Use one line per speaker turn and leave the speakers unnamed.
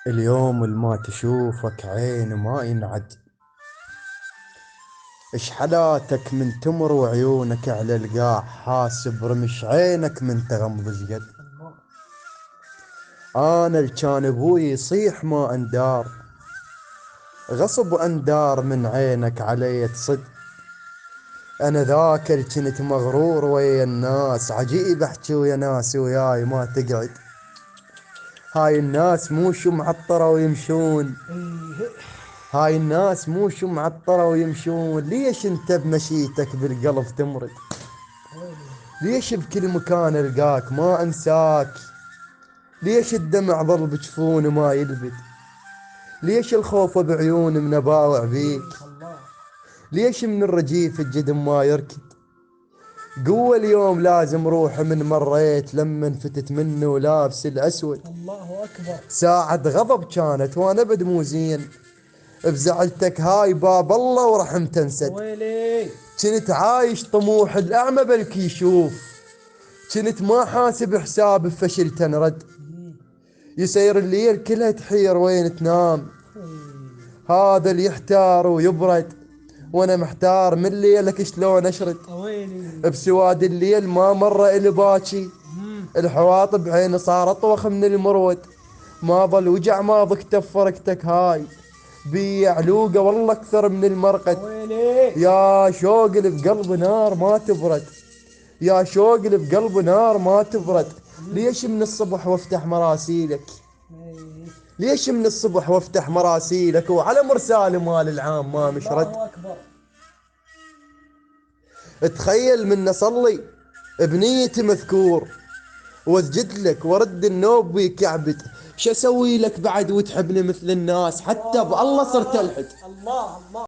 اليوم الما تشوفك عين ما ينعد. اش حالاتك من تمر وعيونك على القاع، حاسب رمش عينك من تغمض شقد. انا اللي كان ابوي يصيح ما اندار، غصب اندار من عينك علي تصد. انا ذاك اللي كنت مغرور ويا الناس، عجيب احكي ويا ناس وياي ما تقعد. هاي الناس مو شو معطرة ويمشون، هاي الناس مو شو معطرة ويمشون. ليش انت بمشيتك بالقلب تمرد؟ ليش بكل مكان القاك ما انساك؟ ليش الدمع ظل بجفون ما يلبد؟ ليش الخوف بعيون من اباوع بيك؟ ليش من الرجيف الجدم ما يركد؟ قوة اليوم لازم روح من مريت لما فتت منه لابس الاسود.
الله أكبر.
ساعة غضب كانت وانا بدمو زين، بزعلتك هاي باب الله ورحم تنسد.
ويلي.
كنت عايش طموح الأعمى بلكي يشوف، كنت ما حاسب حساب بفشل تنرد. يسير الليل كلها تحير وين تنام، هذا اللي يحتار ويبرد، وانا محتار من ليلك شلون اشرد.
ويلي.
بسواد الليل ما مر الي باكي، الحواطب بعيني صار اطوخ من المرود. ما ظل وجع ما ضكت فرقتك هاي، بي علوقه والله اكثر من المرقد.
ويلي.
يا شوق اللي بقلب نار ما تبرد، يا شوق اللي بقلب نار ما تبرد. ليش من الصبح وافتح مراسيلك؟ ليش من الصبح وافتح مراسيلك وعلى مرسال مال العام ما مشرد؟
الله أكبر.
تخيل من اصلي بنيتي مذكور، واسجد لك وارد النوب بيك يعبد. شو اسوي لك بعد وتحبني مثل الناس؟ حتى بالله صرت الحد.
الله الله.